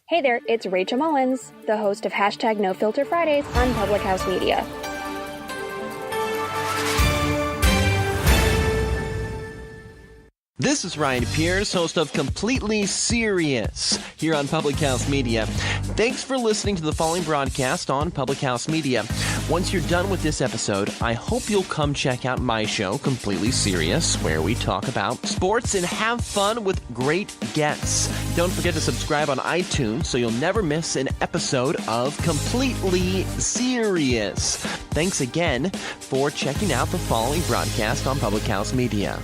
Hey there, it's Rachel Mullins, the host of Hashtag No Filter Fridays on Public House Media. This is Ryan Pierce, host of Completely Serious here on Public House Media. Thanks for listening to the following broadcast on Public House Media. Once you're done with this episode, I hope you'll come check out my show, Completely Serious, where we talk about sports and have fun with great guests. Don't forget to subscribe on iTunes so you'll never miss an episode of Completely Serious. Thanks again for checking out the following broadcast on Public House Media.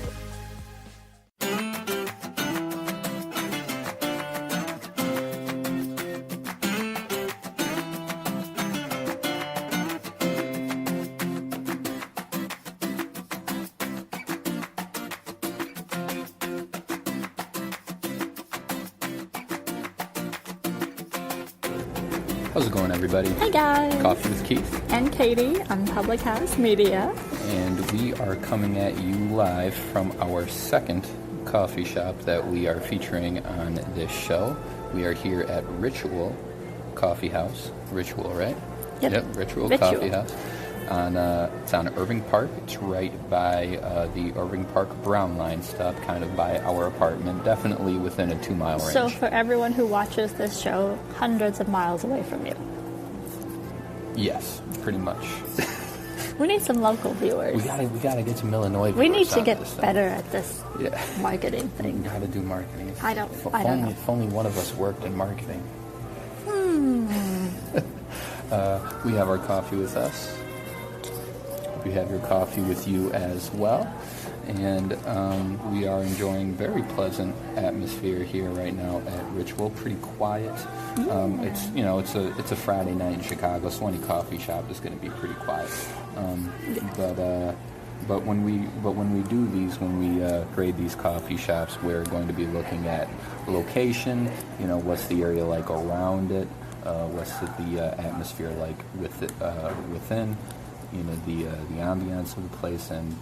How's it going, everybody? Hey guys! Coffee with Keith and Katie on Public House Media. And we are coming at you live from our second coffee shop that we are featuring on this show. We are here at Ritual Coffeehouse. Ritual, right? Yep. Ritual Coffeehouse. It's on Irving Park. It's right by the Irving Park Brown Line stop, kind of by our apartment, definitely within a 2-mile range. So for everyone who watches this show, hundreds of miles away from you. Yes, pretty much. We need some local viewers. We gotta get some Illinois viewers. We need to get this better at this marketing thing. We gotta do marketing. I don't know. If only one of us worked in marketing. We have our coffee with us. We have your coffee with you as well, and we are enjoying very pleasant atmosphere here right now at Ritual. Pretty quiet. It's a Friday night in Chicago, so any coffee shop is going to be pretty quiet. But when we do these, when we grade these coffee shops, we're going to be looking at location. What's the area like around it? What's the atmosphere like within? The ambiance of the place, and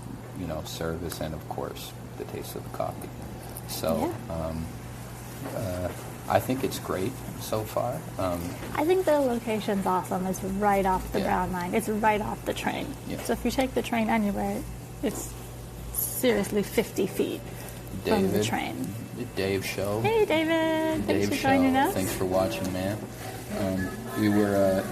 service, and of course the taste of the coffee. So I think it's great so far. I think the location's awesome. It's right off the Brown Line. It's right off the train. Yeah. So if you take the train anywhere, it's seriously 50 feet from the train. Dave Show. Hey David, thanks for joining us. Thanks for watching, man. We were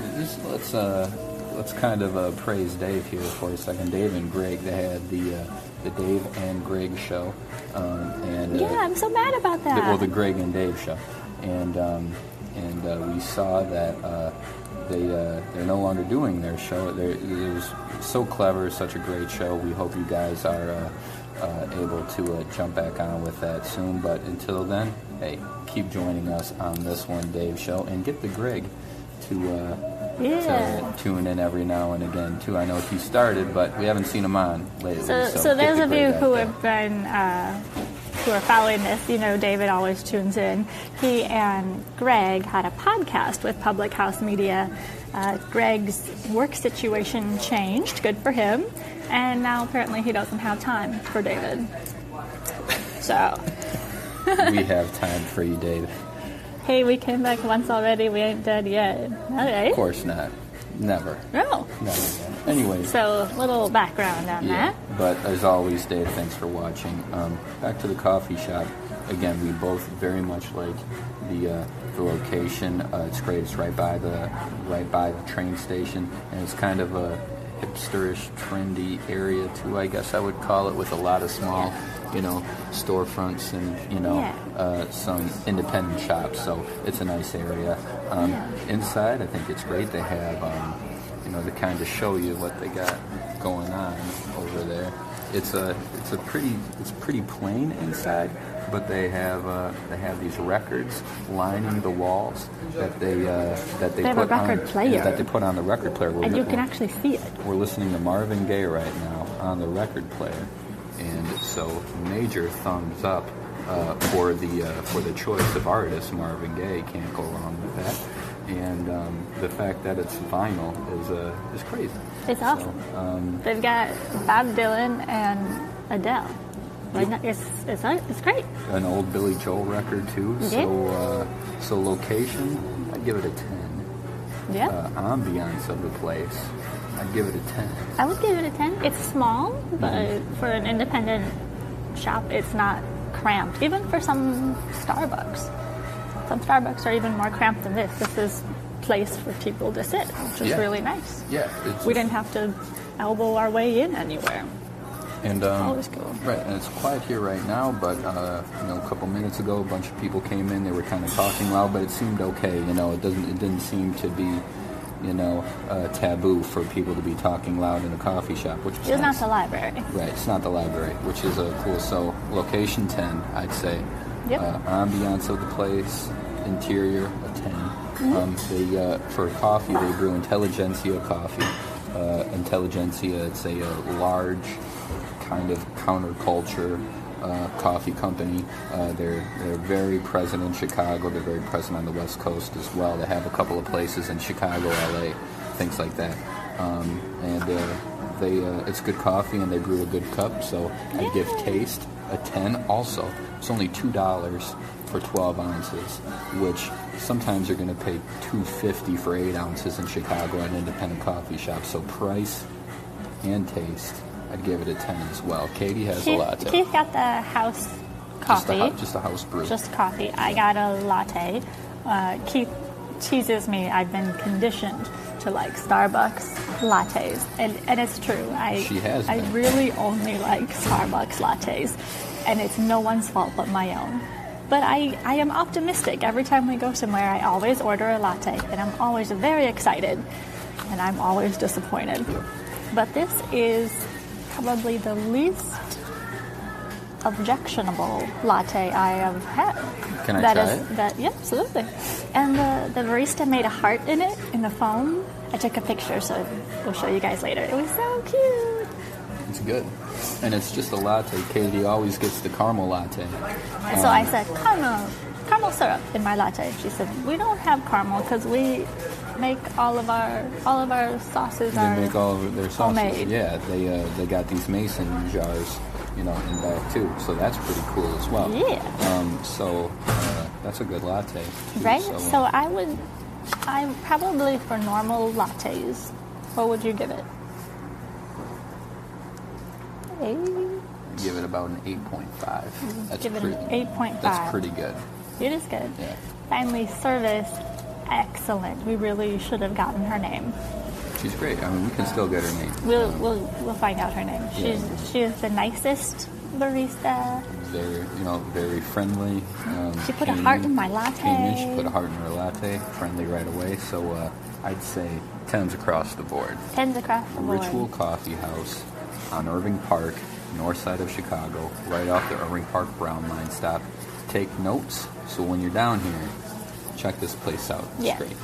let's kind of praise Dave here for a second. Dave and Greg, they had the Dave and Greg show, I'm so mad about that. The Greg and Dave show, and we saw that they're no longer doing their show. It was so clever, such a great show. We hope you guys are able to jump back on with that soon. But until then, hey, keep joining us on this one, Dave show, and get the Greg to tune in every now and again too. I know he started, but we haven't seen him on lately. So those of you who have been who are following this, David always tunes in. He and Greg had a podcast with Public House Media. Greg's work situation changed, good for him, and now apparently he doesn't have time for David. So we have time for you, David. Hey, we came back once already. We ain't dead yet. Okay. Of course not. Never. No. Never. Anyways. So, little background on that. But as always, Dave, thanks for watching. Back to the coffee shop. Again, we both very much like the location. It's great. It's right by the train station, and it's kind of a hipsterish, trendy area too, I guess I would call it, with a lot of small, storefronts and some independent shops. So it's a nice area. Inside, I think it's great. They have to kind of show you what they got going on over there. It's pretty plain inside, but they have these records lining the walls that they put on the record player. And you can actually see it. We're listening to Marvin Gaye right now on the record player, and so major thumbs up for the choice of artist. Marvin Gaye, can't go wrong with that. And the fact that it's vinyl is crazy. It's awesome. They've got Bob Dylan and Adele. Right now, it's great. An old Billy Joel record too. Yeah. So location, I'd give it a 10. Yeah. Ambiance of the place, I'd give it a 10. I would give it a 10. It's small, but for an independent shop, it's not cramped. Even for some Starbucks. Some Starbucks are even more cramped than this. This is a place for people to sit, which is really nice. Yeah. We didn't have to elbow our way in anywhere. And always cool. Right, and it's quiet here right now, but a couple minutes ago, a bunch of people came in. They were kind of talking loud, but it seemed okay. It didn't seem to be, taboo for people to be talking loud in a coffee shop, which was It's nice. not the library. Right, it's not the library, which is cool. So location 10, I'd say. Yep. Ambiance of the place, interior a 10. They for coffee they brew Intelligentsia coffee. Intelligentsia, it's a large kind of counterculture coffee company. They're very present in Chicago. They're very present on the West Coast as well. They have a couple of places in Chicago, LA, things like that. It's good coffee and they brew a good cup. So I give taste a 10. Also, it's only $2 for 12 ounces, which sometimes you're going to pay $2.50 for 8 ounces in Chicago at an independent coffee shop. So price and taste, I'd give it a 10 as well. Katie has a latte. Keith got the house coffee. Just a house brew. Just coffee. I got a latte. Keith teases me. I've been conditioned to like Starbucks lattes, and it's true. I really only like Starbucks lattes, and it's no one's fault but my own. But I am optimistic. Every time we go somewhere, I always order a latte, and I'm always very excited, and I'm always disappointed. But this is probably the least objectionable latte I have had. Can I try it? Yeah, absolutely. And the barista made a heart in it, in the foam. I took a picture, so we'll show you guys later. It was so cute. It's good. And it's just a latte. Katie always gets the caramel latte. And so I said, caramel syrup in my latte. She said, we don't have caramel because we make all of our sauces They make all of their sauces. Homemade. Yeah, they got these mason jars, in back too. So that's pretty cool as well. Yeah. So that's a good latte. Too, Right? So, So I probably for normal lattes, what would you give it? 8? give it about an 8.5. That's Give it pretty, an 8.5. That's pretty good. It is good. Yeah. Finally, service, excellent. We really should have gotten her name. She's great. I mean, we can still get her name. We'll find out her name. She is the nicest barista. Very friendly. She put a heart in my latte. Came in, she put a heart in her latte. Friendly right away. So I'd say 10s across the board. 10s across the board. Ritual Coffeehouse on Irving Park, north side of Chicago, right off the Irving Park Brown Line stop. Take notes, so when you're down here, check this place out. It's great.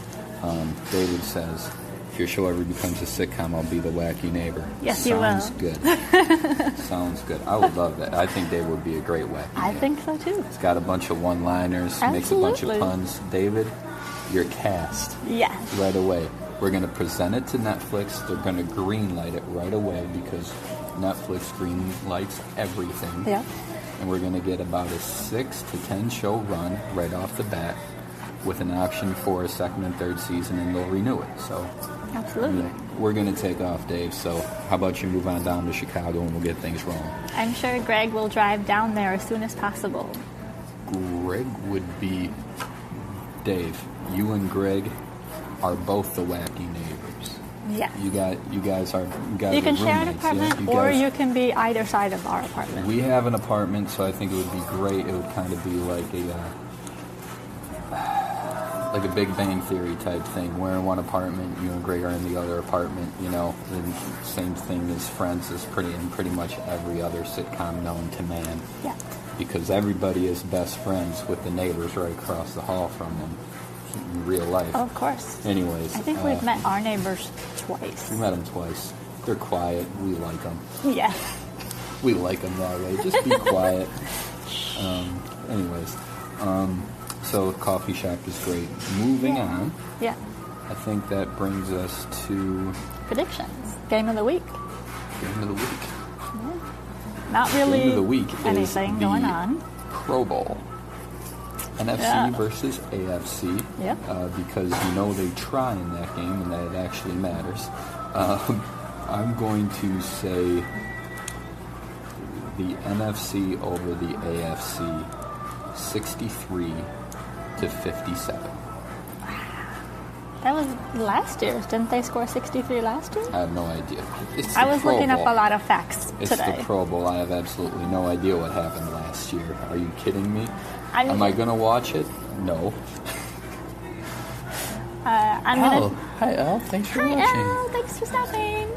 David says, if your show ever becomes a sitcom, I'll be the wacky neighbor. Yes, you will. Sounds good. Sounds good. I would love that. I think David would be a great wacky I neighbor. think so too. He's got a bunch of one-liners, makes a bunch of puns. David, you're cast. Yes. Right away. We're going to present it to Netflix. They're going to greenlight it right away because Netflix greenlights everything. Yeah. And we're going to get about a 6 to 10 show run right off the bat with an option for a second and third season, and they'll renew it. So, Absolutely. We're going to take off, Dave. So how about you move on down to Chicago and we'll get things rolling. I'm sure Greg will drive down there as soon as possible. Greg would be... Dave, you and Greg are both the wacky neighbors. Yes. You guys are You can share an roommates, apartment, yeah? or you can be either side of our apartment. We have an apartment, so I think it would be great. It would kind of be like a Big Bang Theory type thing. We're in one apartment, you and Greg are in the other apartment. The same thing as Friends is pretty much every other sitcom known to man. Yeah. Because everybody is best friends with the neighbors right across the hall from them in real life. Oh, of course. Anyways. I think we've met our neighbors twice. We met them twice. They're quiet. We like them. Yeah. We like them that way. Just be quiet. So coffee shop is great. Moving on. Yeah. I think that brings us to Predictions. Game of the week. Game of the Week. Yeah. Not really Game of the week anything is going the on. Pro Bowl. NFC versus AFC. Yep. Because they try in that game and that it actually matters. I'm going to say the NFC over the AFC 63-57. That was last year. Didn't they score 63 last year? I have no idea. I was looking up a lot of facts It's today. the Pro Bowl. I have absolutely no idea what happened last year. Are you kidding me? Am I going to watch it? No. Hi Al. Thanks for watching. Al, thanks for stopping.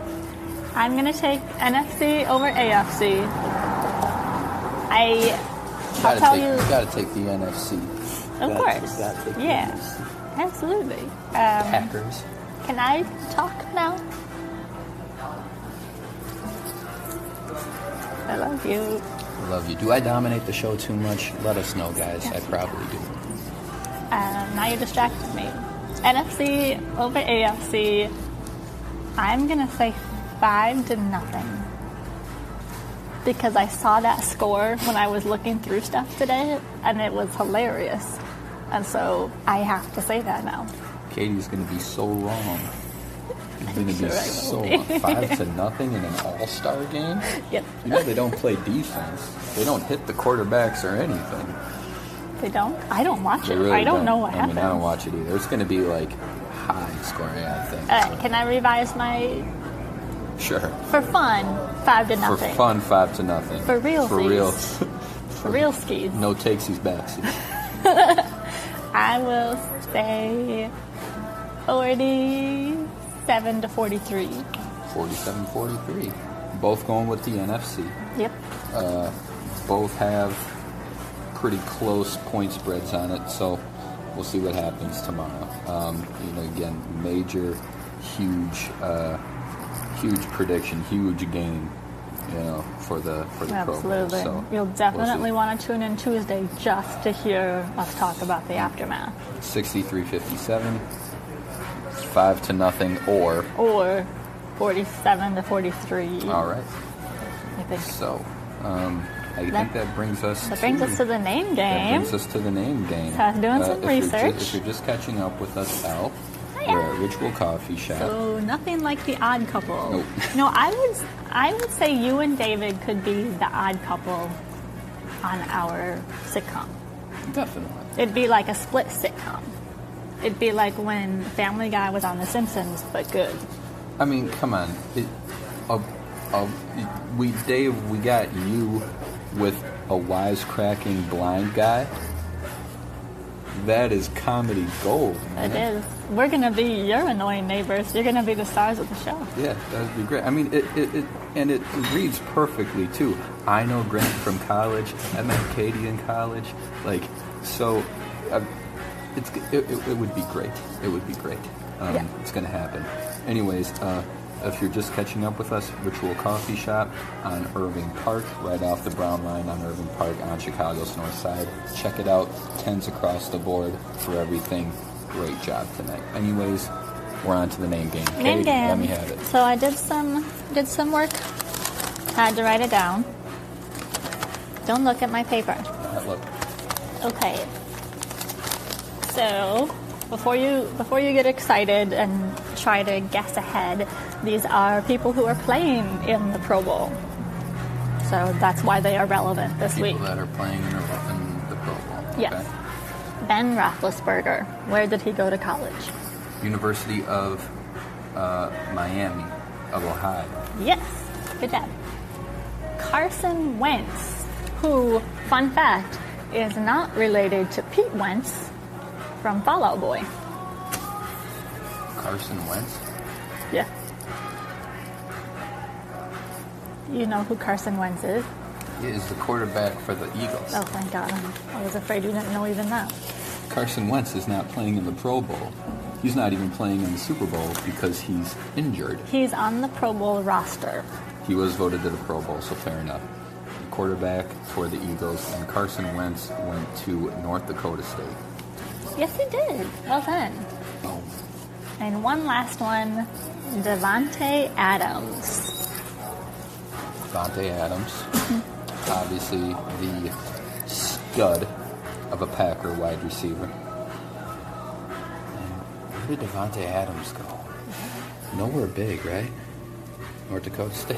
I'm going to take NFC over AFC. I'll tell you. You got to take the NFC. Of course. Yeah. Absolutely. Packers. Can I talk now? I love you. I love you. Do I dominate the show too much? Let us know, guys. Yes, I probably do. Now you distracted me. NFC over AFC. I'm going to say 5-0. Because I saw that score when I was looking through stuff today, and it was hilarious. And so I have to say that now. Katie's going to be so wrong. She's going to be Sure I so will wrong. be. 5-0 in an all-star game? Yep. They don't play defense. They don't hit the quarterbacks or anything. They don't? I don't watch They it. really I don't know what I happens. mean, I don't watch it either. It's going to be high scoring, I think. Can I revise my... Sure. For fun, 5-0. For fun, 5-0. For real. For real. For real skis. No takesies, backsies. I will say 47-43. 47-43. Both going with the NFC. Yep. Both have pretty close point spreads on it, so we'll see what happens tomorrow. Again, major, huge prediction, huge game, for the Pro Bowl. Absolutely. So You'll definitely want to tune in Tuesday just to hear us talk about the aftermath. 63-57, 5-0, or 47-43. all right. I think. So, I think that brings us. That brings us to the name game. That brings us to the name game. So I was doing some research. If you're just catching up with us, Al, Hi, we're Al. at Ritual Coffee Shop. So nothing like the odd couple. Nope. No, I would say you and David could be the odd couple on our sitcom. Definitely. It'd be like a split sitcom. It'd be like when Family Guy was on The Simpsons, but good. I mean, come on. We got you with a wisecracking blind guy. That is comedy gold, man. It is. We're gonna be your annoying neighbors. You're gonna be the stars of the show. Yeah, that would be great. I mean, it reads perfectly too. I know Grant from college. I met Katie in college. It would be great. It would be great. Yeah. It's going to happen. Anyways, if you're just catching up with us, Ritual Coffee Shop on Irving Park, right off the Brown Line on Irving Park on Chicago's north side. Check it out. 10s across the board for everything. Great job tonight. Anyways, we're on to the name game. Name Katie, game. let me have it. So I did some work. Had to write it down. Don't look at my paper. Look. Okay. So before you get excited and try to guess ahead, these are people who are playing in the Pro Bowl. So that's why they are relevant this week. People that are playing in the Pro Bowl. Yes. Okay. Ben Roethlisberger. Where did he go to college? University of Miami of Ohio. Yes. Good job. Carson Wentz, who, fun fact, is not related to Pete Wentz from Fall Out Boy. Carson Wentz? Yeah. You know who Carson Wentz is? He is the quarterback for the Eagles. Oh, thank God. I was afraid you didn't know even that. Carson Wentz is not playing in the Pro Bowl. He's not even playing in the Super Bowl because he's injured. He's on the Pro Bowl roster. He was voted to the Pro Bowl, so fair enough. Quarterback for the Eagles, and Carson Wentz went to North Dakota State. Yes, he did. Well done. Oh. And one last one, Devontae Adams. Davante Adams, obviously the stud of a Packer wide receiver. And where did Davante Adams go? Nowhere big, right? North Dakota State.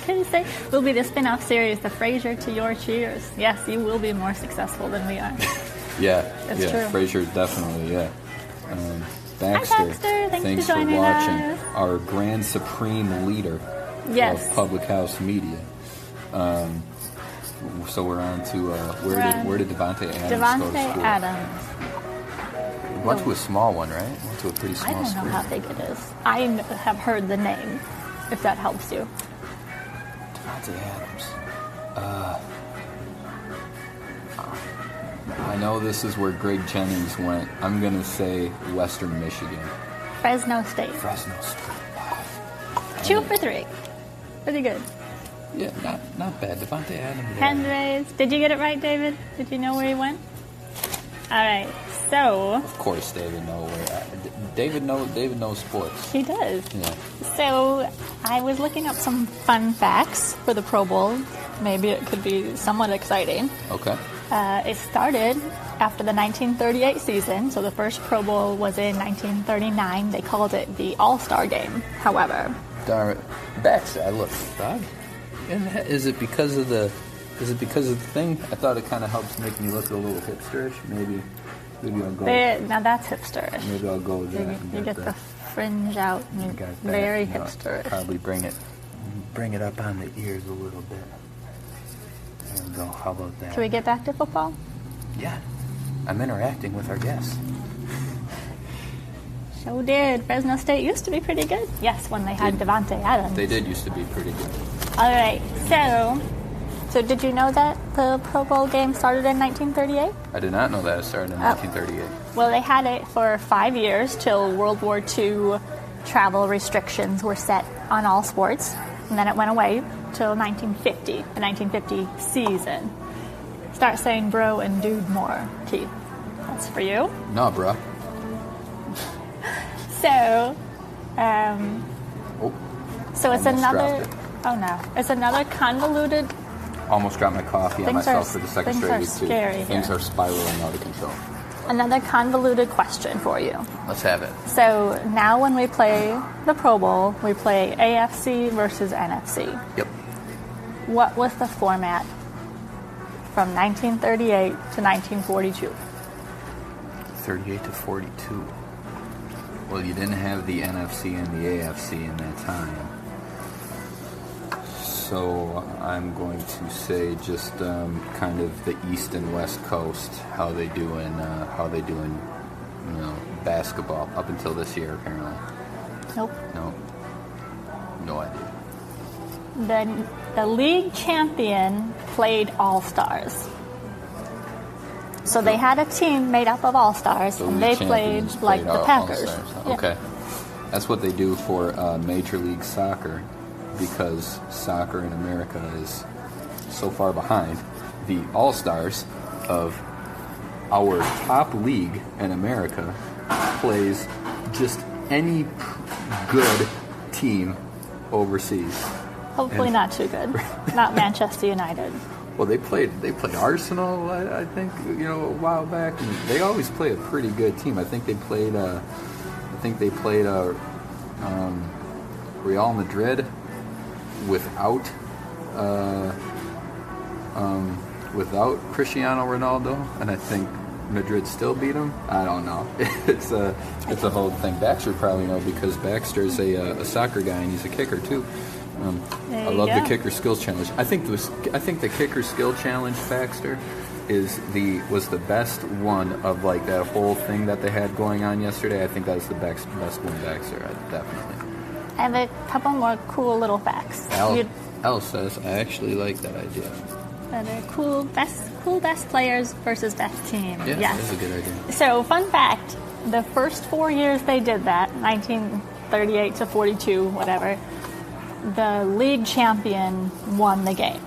Can you say will be the spin-off series, The Frazier to Your Cheers? Yes, you will be more successful than we are. Yeah, That's yeah. true. Frazier, definitely, yeah. Baxter, Hi, Baxter. Thanks for joining watching. us. Our grand supreme leader Yes. of Public House Media. So we're on to where did Davante Adams go to Davante school? Adams. Went to a small one, right? Went to a pretty I small don't know school. how big it is. I have heard the name, if that helps you. Davante Adams. I know this is where Greg Jennings went. I'm gonna say Western Michigan. Fresno State. Fresno State. Wow. 2 for 3. Pretty good. Yeah, not bad. Davante Adams. Hand raised. Did you get it right, David? Did you know where he went? All right. So Of course, David knows where. David knows sports. he does. Yeah. So I was looking up some fun facts for the Pro Bowl. Maybe it could be somewhat exciting. Okay. It started after the 1938 season, so the first Pro Bowl was in 1939. They called it the All-Star Game, however. Darn it. Baxter, I look, dog. Is it because of the thing? I thought it kind of helps make me look a little hipsterish. Maybe I'll go. Now that's hipsterish. Maybe I'll go with that. and You get the fringe out. And got that. very You know, hipsterish. Probably bring it up on the ears a little bit. There we go. How about that? Should we get back to football? Yeah. I'm interacting with our guests. So did. Fresno State used to be pretty good. Yes, when they had Davante Adams. They did used to be pretty good. All right. So did you know that the Pro Bowl game started in 1938? I did not know that it started in 1938. Well, they had it for 5 years till World War II. Travel restrictions were set on all sports, and then it went away till 1950, the 1950 season. Start saying bro and dude more, Keith. That's for you. No, bro. So, Oh, so it's Almost another. dropped it. Oh no, it's another convoluted. almost dropped my coffee on Things myself are- for the second things straight are week too. scary Things here. are spiraling out of control. Another convoluted question for you. Let's have it. So now when we play the Pro Bowl, we play AFC versus NFC. Yep. What was the format from 1938 to 1942? 38 to 42. Well, you didn't have the NFC and the AFC in that time. So I'm going to say just kind of the East and West Coast, how they do in basketball up until this year apparently. Nope. No idea. The league champion played All-Stars. So they had a team made up of All-Stars, The and league they played champions like played the Packers. All-Stars. Yeah. Okay. That's what they do for Major League Soccer, because soccer in America is so far behind. The All-Stars of our top league in America plays just any good team overseas. Hopefully And- not too good. Not Manchester United. Well, they played Arsenal, I think, a while back, and they always play a pretty good team. I think they played Real Madrid without Cristiano Ronaldo, and I think Madrid still beat them. I don't know. It's a whole thing. Baxter probably know because Baxter's a soccer guy and he's a kicker too. There I you love go. the kicker skills challenge. I think the kicker skill challenge, Baxter, was the best one of like that whole thing that they had going on yesterday. I think that was the best one, Baxter. Definitely. I have a couple more cool little facts. Al says I actually like that idea. They're cool best players versus best team. Yeah, Yes. that's a good idea. So, fun fact, the first 4 years they did that, 1938 to 42, whatever, the league champion won the game.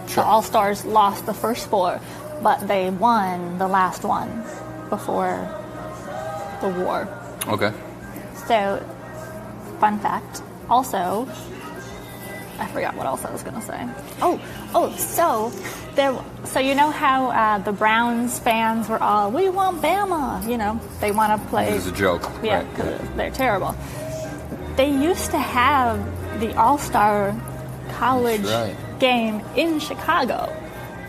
Sure. The All-Stars lost the first 4, but they won the last one before the war. Okay. So, fun fact, also, I forgot what else I was going to say. So you know how the Browns fans were all, we want Bama, they want to play. It was a joke. Yeah, right. because they're terrible. They used to have the All-Star college game in Chicago,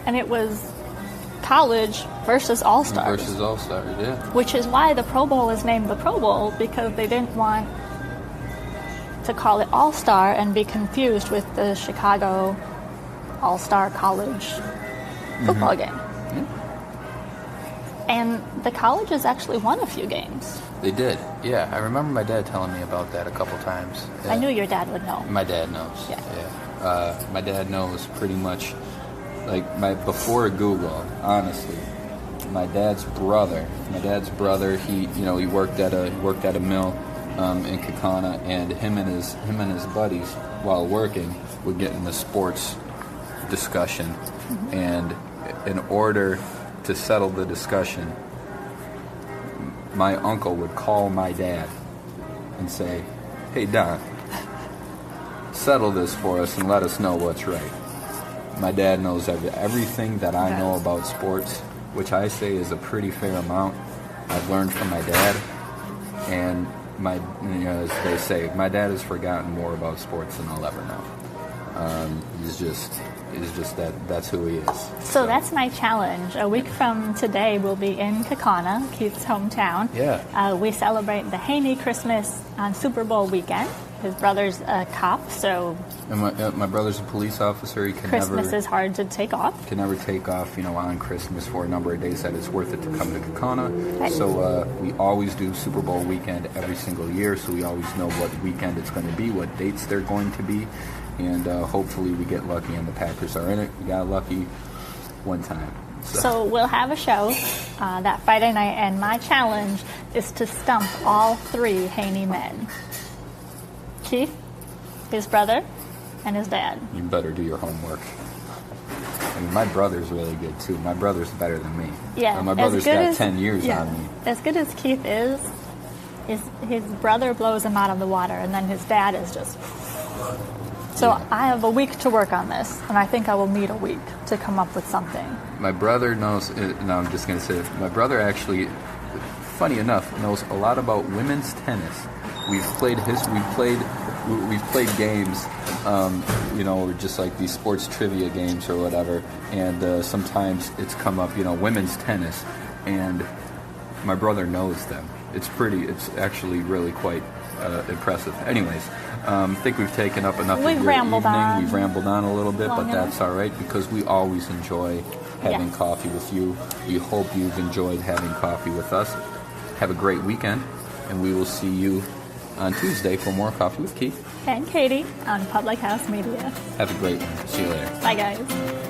and it was college versus All-Stars. Versus All-Stars, yeah. Which is why the Pro Bowl is named the Pro Bowl, because they didn't want to call it All-Star and be confused with the Chicago All-Star College football game. Yeah. And the colleges actually won a few games. They did, yeah. I remember my dad telling me about that a couple times. Yeah. I knew your dad would know. My dad knows. Yeah. My dad knows pretty much, before Google, honestly. My dad's brother, he worked at a mill in Kaukauna, and him and his buddies, while working, would get in the sports discussion, and in order to settle the discussion, my uncle would call my dad and say, "Hey Don, settle this for us and let us know what's right." My dad knows everything that I know about sports, which I say is a pretty fair amount. I've learned from my dad, and as they say, my dad has forgotten more about sports than I'll ever know. He's just that's who he is. So that's my challenge. A week from today, we'll be in Kaukauna, Keith's hometown. Yeah. We celebrate the Haney Christmas on Super Bowl weekend. His brother's a cop, so... And my brother's a police officer. He can Christmas is hard to take off. Can never take off, on Christmas for a number of days that it's worth it to come to Kaukauna. Right. So we always do Super Bowl weekend every single year, so we always know what weekend it's going to be, what dates they're going to be, and hopefully we get lucky and the Packers are in it. We got lucky one time. So we'll have a show that Friday night, and my challenge is to stump all three Haney men. Keith, his brother, and his dad. You better do your homework. I mean, my brother's really good, too. My brother's better than me. Yeah. My brother's got 10 years on me. As good as Keith is, his brother blows him out of the water, and then his dad is just... So I have a week to work on this, and I think I will need a week to come up with something. My brother knows, I'm just going to say, my brother actually, funny enough, knows a lot about women's tennis. We've played games, just like these sports trivia games or whatever, and sometimes it's come up, women's tennis, and my brother knows them. It's actually really quite impressive. Anyways, I think we've taken up enough of your evening. We've rambled on a little bit, but that's all right, because we always enjoy having coffee with you. We hope you've enjoyed having coffee with us. Have a great weekend, and we will see you on Tuesday for more Coffee with Keith and Katie on Public House Media. Have a great one. See you later. Bye, guys.